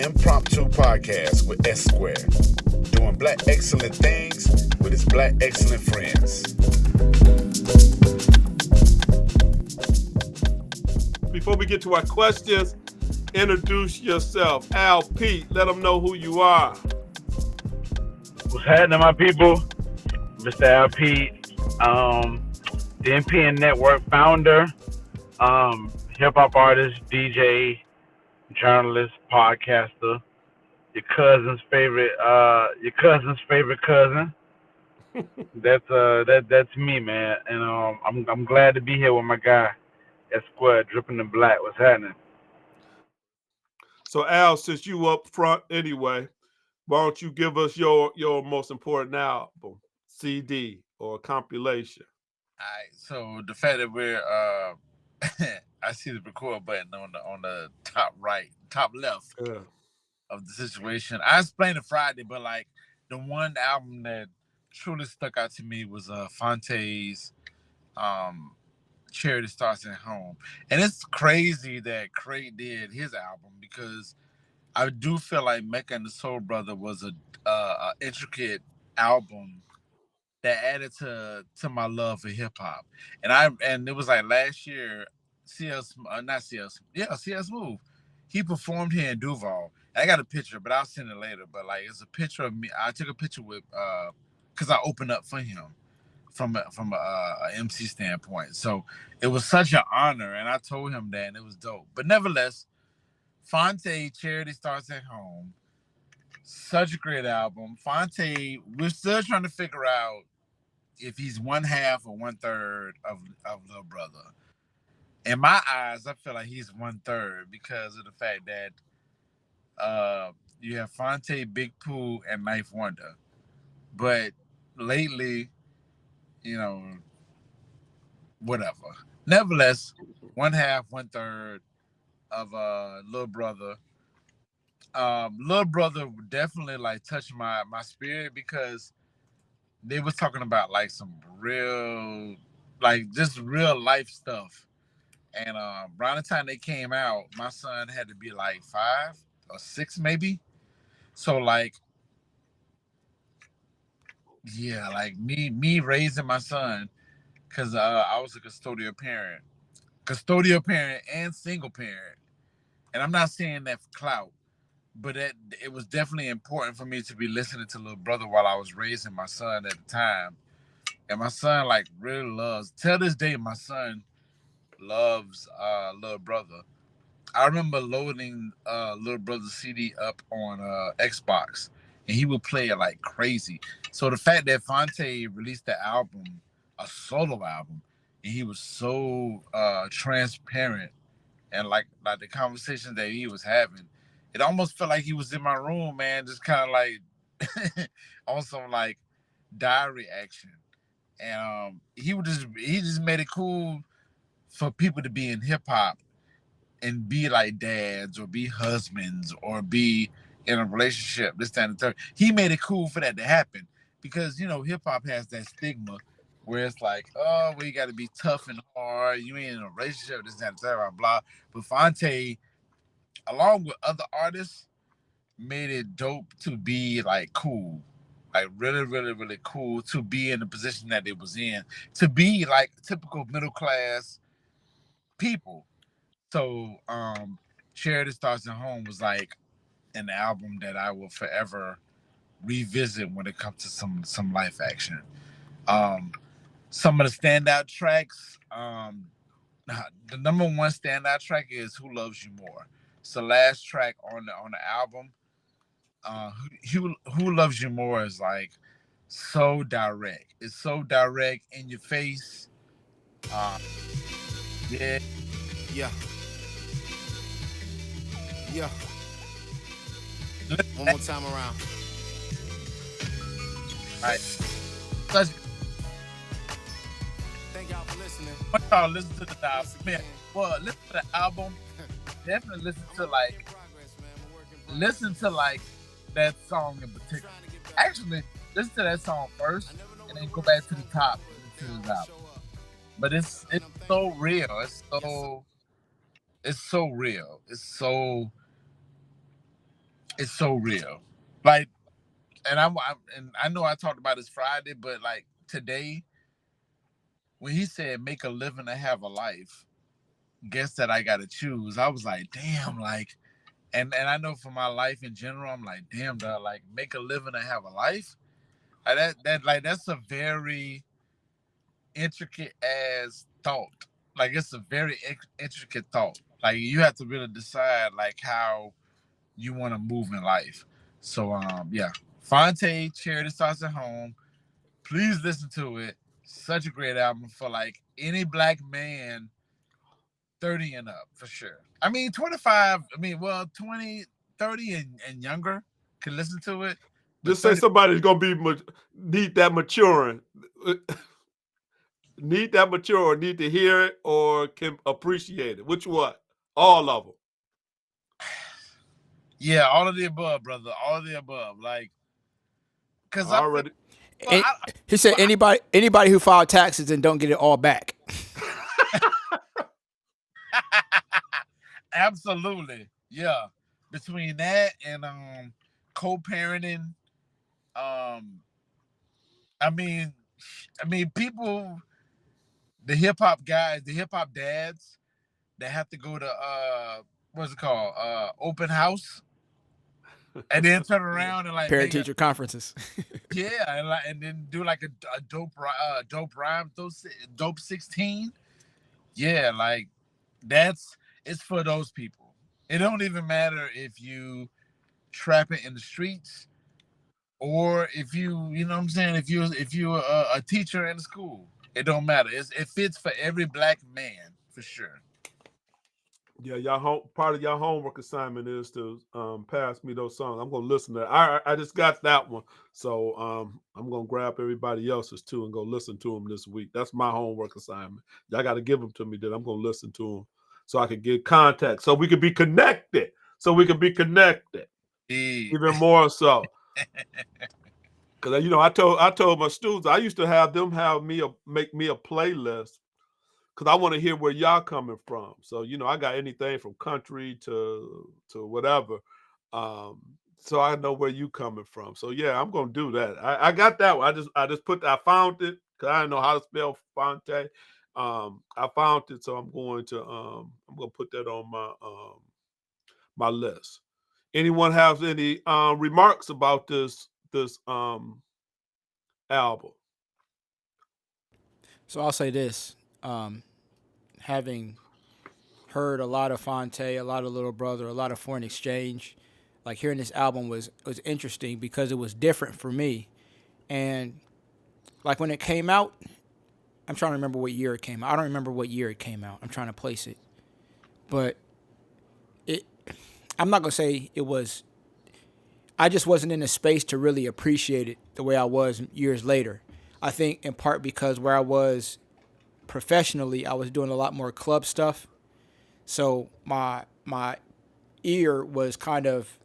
Impromptu Podcast with SSquared, doing black excellent things with his black excellent friends. Before we get to our questions, introduce yourself. Al Pete, let them know who you are. What's happening, my people? Mr. Al Pete, the NPN Network founder, hip-hop artist, DJ, journalist, podcaster, your cousin's favorite cousin. That's me, man. And I'm glad to be here with my guy, SSquared, dripping in black. What's happening? So Al, since you up front anyway, why don't you give us your most important album, CD or compilation? All right. So the fact that we're I see the record button on the top left of the situation. I explained it Friday, but like the one album that truly stuck out to me was Fonte's Charity Starts at Home. And it's crazy that Krate did his album because I do feel like Mecca and the Soul Brother was a intricate album that added to my love for hip hop. And it was like last year, CS Smooth. He performed here in Duval. I got a picture, but I'll send it later. But like, it's a picture of me. I took a picture with because I opened up for him from a MC standpoint. So it was such an honor, and I told him that, and it was dope. But nevertheless, Fonte Charity Starts at Home. Such a great album. Fonte, we're still trying to figure out if he's one half or 1/3 of Lil Brother. In my eyes, I feel like he's 1/3 because of the fact that you have Fonte, Big Pooh, and Knife Wonder. But lately, whatever. Nevertheless, one half, 1/3 of Lil Brother. Lil Brother definitely like touched my spirit because they was talking about like some real, like just real life stuff. And around the time they came out, my son had to be like 5 or 6 maybe. So like, yeah, like me raising my son, because I was a custodial parent and single parent. And I'm not saying that for clout, but it was definitely important for me to be listening to Lil Brother while I was raising my son at the time. And my son like really loves, till this day, my son loves Lil Brother. I remember loading Lil Brother's CD up on Xbox, and he would play it like crazy. So the fact that Fonte released the album, a solo album, and he was so transparent, and like the conversations that he was having, it almost felt like he was in my room, man, just kind of like on some like diary action. And he just made it cool for people to be in hip hop and be like dads or be husbands or be in a relationship, this, that, and the third. He made it cool for that to happen because, hip hop has that stigma where it's like, oh, well, you got to be tough and hard. You ain't in a relationship, this, that, and the third, blah, blah. But Fonte, along with other artists, made it dope to be like cool. Like really, really, really cool to be in the position that it was in, to be like typical middle class people. So Charity Starts at Home was like an album that I will forever revisit when it comes to some life action. Some of the standout tracks, the number one standout track is Who Loves You More. It's the last track on the album. Who Loves You More is like so direct. It's so direct in your face. Yeah. Yeah. One more time around. All right. Thank y'all for listening. I want y'all to listen to the album. Man, well, listen to the album. Definitely listen to like that song in particular. Actually, listen to that song first and then go back to the top to his album. But it's so real. It's so real. It's so it's so real. Like, and and I know I talked about this Friday, but like today, when he said make a living to have a life, guess that I got to choose. I was like, damn, like, and I know for my life in general, I'm like, damn, dog, like make a living to have a life. That's a very intricate as thought. Like it's a very intricate thought. Like you have to really decide like how you want to move in life. So yeah. Fonte, Charity Starts at Home. Please listen to it. Such a great album for like any black man 30 and up for sure. I mean 25, 20, 30 and younger can listen to it. Just say somebody's gonna be need that maturing. Need that mature or need to hear it or can appreciate it. Which one? All of them. Yeah, all of the above, brother. All of the above. Like, because I already. He said anybody who filed taxes and don't get it all back. Absolutely, yeah. Between that and co-parenting, I mean, people, the hip hop guys, the hip hop dads, that have to go to what's it called, open house, and then turn around and like parent teacher conferences. Yeah, and then do like a dope rhyme, dope 16. Yeah, like it's for those people. It don't even matter if you trapping in the streets or if you know what I'm saying, if you a teacher in the school. It don't matter. It fits for every black man for sure. Yeah, part of your homework assignment is to pass me those songs. I'm gonna listen to that. I just got that one, so I'm gonna grab everybody else's too and go listen to them this week. That's my homework assignment. Y'all got to give them to me. Then I'm gonna listen to them so I can get contact, so we can be connected. Even more so. Because I told my students I used to have them make me a playlist. Because I want to hear where y'all coming from. So, I got anything from country to whatever. So I know where you coming from. So yeah, I'm gonna do that. I got that one. I found it because I didn't know how to spell Fonte. I found it, so I'm gonna put that on my list. Anyone have any remarks about this album? So I'll say this. Having heard a lot of Fonte, a lot of Little Brother, a lot of Foreign Exchange, like hearing this album was interesting because it was different for me. And like when it came out, I'm trying to remember what year it came out. I don't remember what year it came out. I'm trying to place it. But I'm not going to say it was, I just wasn't in a space to really appreciate it the way I was years later. I think in part because where I was professionally, I was doing a lot more club stuff. So my ear was kind of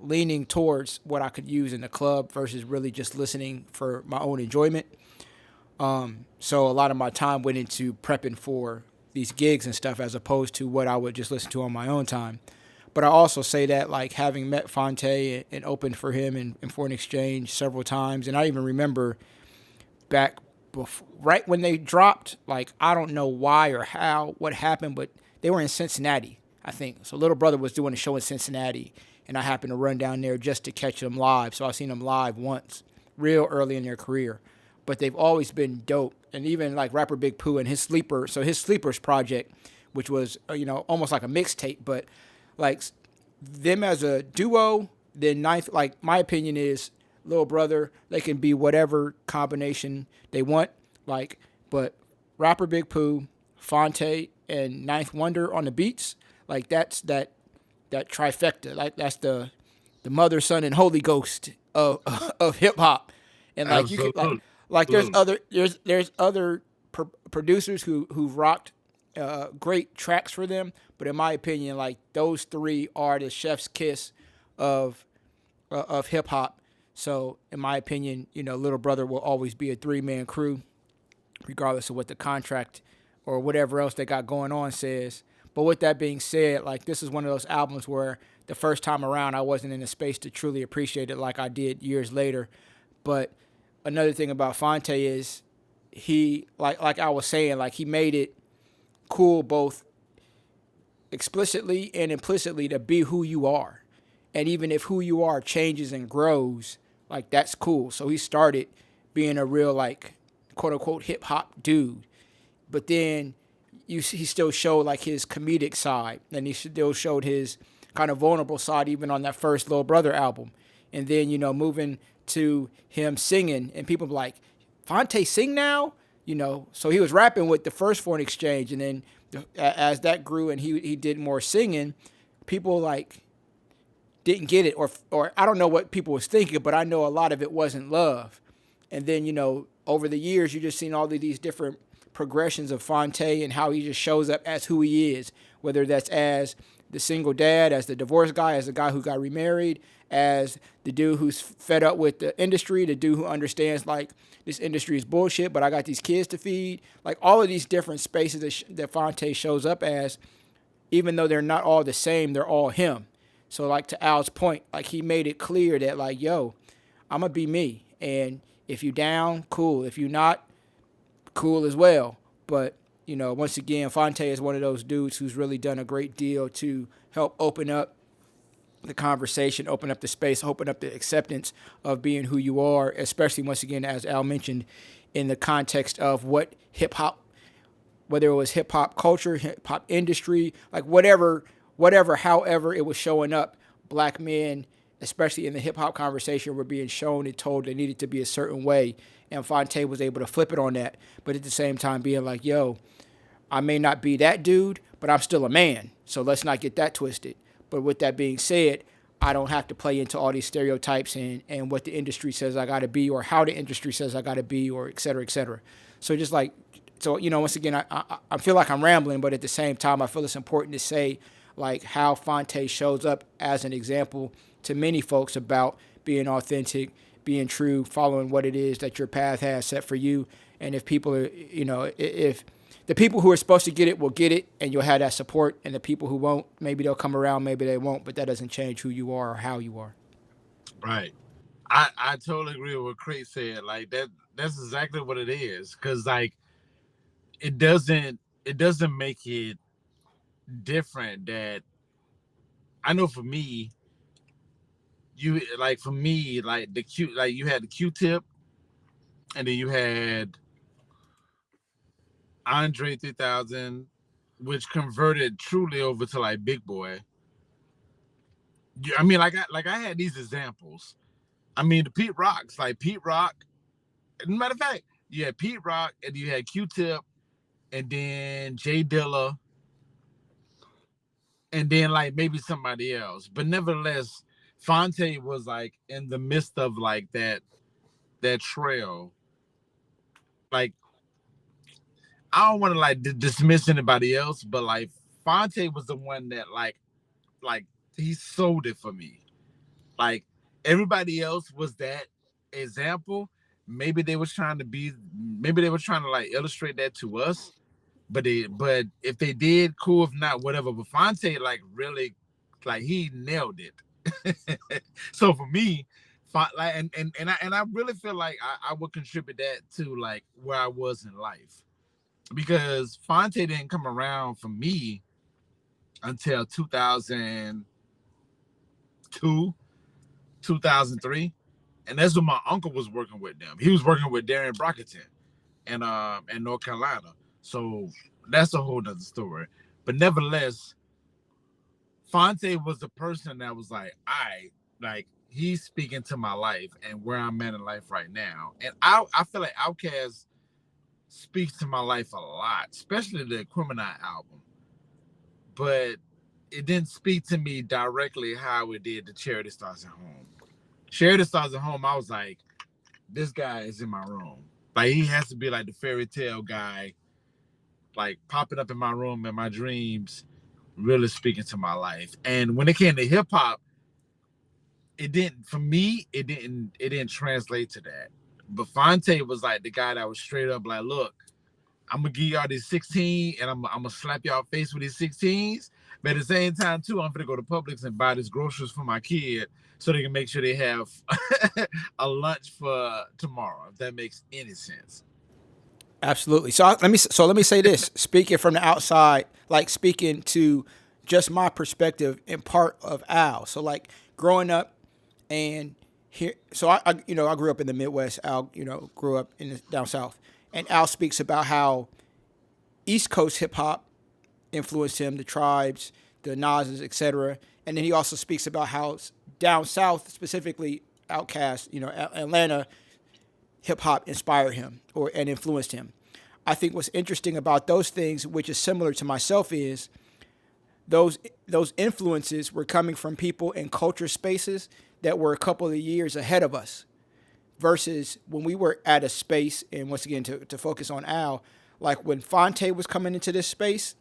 leaning towards what I could use in the club versus really just listening for my own enjoyment. So a lot of my time went into prepping for these gigs and stuff as opposed to what I would just listen to on my own time. But I also say that like having met Fonte and opened for him in Foreign Exchange several times, and I even remember back right when they dropped, like I don't know why or how, what happened, but they were in Cincinnati, I think. So Little Brother was doing a show in Cincinnati, and I happened to run down there just to catch them live. So I've seen them live once, real early in their career. But they've always been dope. And even like rapper Big Pooh and his Sleepers project, which was almost like a mixtape, but like them as a duo, then Ninth, like my opinion is Little Brother, they can be whatever combination they want, like, but rapper Big Pooh, Fonte, and Ninth Wonder on the beats, like that's that trifecta, like that's the Mother, Son, and Holy Ghost of hip hop, and like Absolutely. You could like there's other producers who've rocked great tracks for them, but in my opinion, like those three are the chef's kiss of hip hop. So in my opinion, Little Brother will always be a 3-man crew, regardless of what the contract or whatever else they got going on says. But with that being said, like this is one of those albums where the first time around I wasn't in a space to truly appreciate it like I did years later. But another thing about Fonte is he, like I was saying, like he made it cool both explicitly and implicitly to be who you are. And even if who you are changes and grows, like that's cool. So he started being a real like quote unquote hip hop dude. But then he still showed like his comedic side, and he still showed his kind of vulnerable side even on that first Lil Brother album. And then, you know, moving to him singing, and people like, Fonte sing now? You know, so he was rapping with the first Foreign Exchange, and then as that grew and he did more singing, people like didn't get it, or I don't know what people was thinking, but I know a lot of it wasn't love. And then, you know, over the years, you just seen all of these different progressions of Fonte and how he just shows up as who he is, whether that's as the single dad, as the divorced guy, as the guy who got remarried, as the dude who's fed up with the industry, the dude who understands like this industry is bullshit, but I got these kids to feed. Like all of these different spaces that Fonte shows up as, even though they're not all the same, they're all him. So like to Al's point, like he made it clear that like, yo, I'm gonna be me. And if you down, cool. If you not, cool as well. But, you know, once again, Fonte is one of those dudes who's really done a great deal to help open up the conversation, open up the space, open up the acceptance of being who you are, especially once again, as Al mentioned, in the context of what hip hop, whether it was hip hop culture, hip hop industry, like whatever, however it was showing up, black men, especially in the hip hop conversation, were being shown and told they needed to be a certain way. And Fonte was able to flip it on that, but at the same time being like, yo, I may not be that dude, but I'm still a man. So let's not get that twisted. But with that being said, I don't have to play into all these stereotypes and what the industry says I got to be, or how the industry says I got to be, or et cetera, et cetera. So just like, so, you know, once again, I feel like I'm rambling, but at the same time, I feel it's important to say like how Fonte shows up as an example to many folks about being authentic, being true, following what it is that your path has set for you. And if people are, you know, if the people who are supposed to get it will get it, and you'll have that support, and the people who won't, maybe they'll come around, maybe they won't, but that doesn't change who you are or how you are. Right. I totally agree with what Krate said. Like that's exactly what it is. Cause like it doesn't make it different. That I know for me, you like for me, like you had the Q-Tip, and then you had Andre 3000, which converted truly over to like Big Boy. I mean, like I had these examples. I mean, the Pete Rocks, like Pete Rock. Matter of fact, you had Pete Rock, and you had Q-Tip, and then Jay Dilla, and then like maybe somebody else. But nevertheless, Fonte was like in the midst of like that trail. Like, I don't want to like dismiss anybody else, but like Fonte was the one that like he sold it for me. Like everybody else was that example. Maybe they were trying to like illustrate that to us, but if they did, cool. If not, whatever. But Fonte like really, like he nailed it. So for me, like and I really feel like I would contribute that to like where I was in life, because Fonte didn't come around for me until 2002, 2003, and that's when my uncle was working with them. He was working with Darren Brockington in North Carolina. So that's a whole nother story. But nevertheless, Fonte was the person that was like, he's speaking to my life and where I'm at in life right now. And I feel like Outkast speaks to my life a lot, especially the Criminal album. But it didn't speak to me directly how it did the Charity Starts at Home. Charity Starts at Home, I was like, this guy is in my room. Like, he has to be like the fairy tale guy, like popping up in my room in my dreams, really speaking to my life. And when it came to hip hop, it didn't translate to that. But Fonte was like the guy that was straight up like, look, I'm gonna give y'all these 16, and I'm gonna slap y'all face with these 16s. But at the same time, too, I'm gonna go to Publix and buy these groceries for my kid so they can make sure they have a lunch for tomorrow. If that makes any sense. Absolutely. So let me say this. Speaking from the outside, like speaking to just my perspective and part of Al. So like growing up and here, so I grew up in the Midwest. Al, grew up down south, and Al speaks about how East Coast hip hop influenced him, the Tribes, the Nas's, etc. And then he also speaks about how down south, specifically Outkast, Atlanta hip hop inspired him and influenced him. I think what's interesting about those things, which is similar to myself, is those influences were coming from people in culture spaces that were a couple of years ahead of us, versus when we were at a space. And once again, to focus on Al, like when Fonte was coming into this space,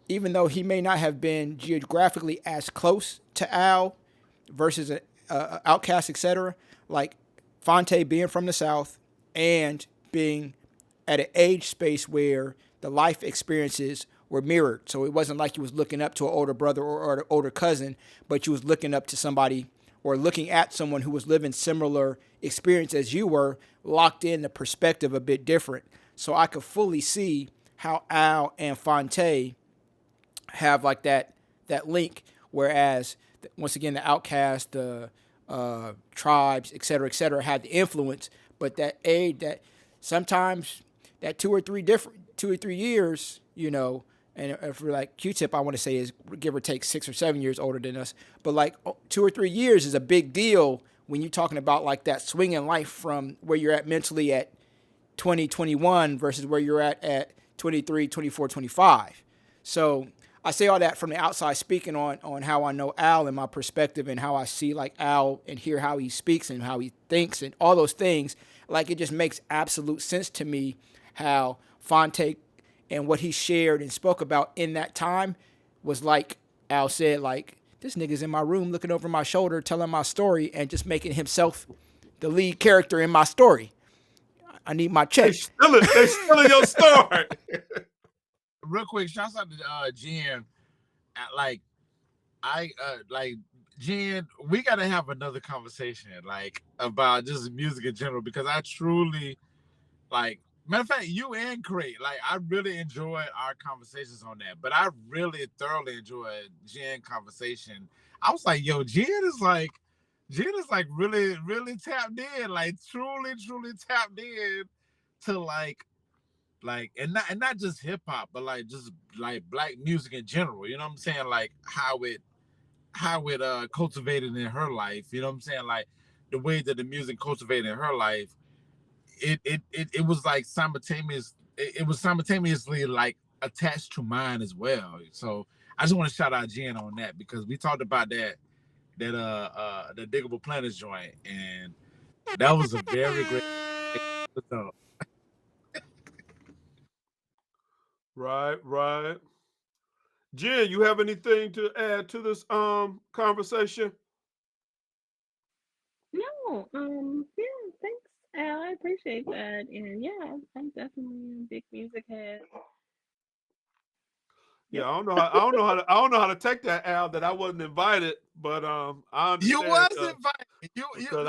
even though he may not have been geographically as close to Al versus Outkast, etc., like Fonte being from the South and being at an age space where the life experiences were mirrored. So it wasn't like you was looking up to an older brother or an older cousin, but you was looking up to somebody or looking at someone who was living similar experience as you were, locked in the perspective a bit different. So I could fully see how Al and Fonte have like that link, whereas once again the Outkast, the Tribes, et cetera, had the influence, but that age, that sometimes that 2 or 3 years, and if we're like Q-Tip, I want to say is give or take 6 or 7 years older than us, but like 2 or 3 years is a big deal when you're talking about like that swing in life from where you're at mentally at 20, 21 versus where you're at 23, 24, 25. So I say all that from the outside, speaking on how I know Al and my perspective and how I see like Al and hear how he speaks and how he thinks and all those things. Like it just makes absolute sense to me how Fonte and what he shared and spoke about in that time was like Al said, like, this nigga's in my room looking over my shoulder, telling my story and just making himself the lead character in my story. I need my check. They stealing your story. Real quick, shouts out to Jen. Jen, we gotta have another conversation about just music in general, because I truly matter of fact, you and Krate, I really enjoy our conversations on that, but I really thoroughly enjoyed Jen conversation. I was like, yo, Jen is really, really tapped in, truly tapped in to and not just hip hop, but just black music in general. You know what I'm saying? How it cultivated in her life. You know what I'm saying? The way that the music cultivated in her life, it was simultaneous. It was simultaneously attached to mine as well. So I just want to shout out Jen on that, because we talked about the Diggable Planets joint, and that was a very great episode. Right. Jen, you have anything to add to this conversation? No, yeah, thanks, Al. I appreciate that. And yeah, I'm definitely a big music head. Yeah, I don't know how to take that, Al, that I wasn't invited, but I understand. You was invited. You listen.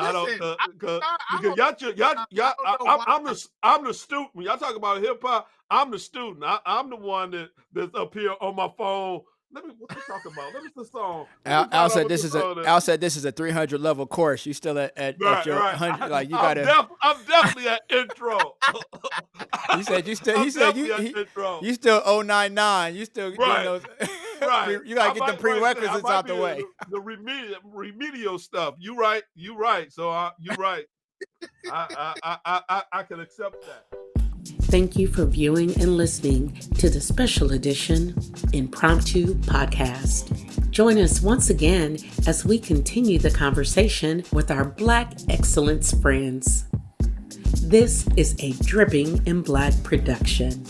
I'm the student. When y'all talk about hip hop, I'm the student. I'm the one that's up here on my phone. What you talking about? Let me see the song. Al said this is a 300 level course. You still at your 100? Like you gotta. I'm definitely at intro. He said you still 099. You still getting those. Right. You gotta get the prerequisites out the way. The remedial stuff. You right. So you right. I can accept that. Thank you for viewing and listening to the special edition Impromptu Podcast. Join us once again as we continue the conversation with our Black excellence friends. This is a Dripping in Black production.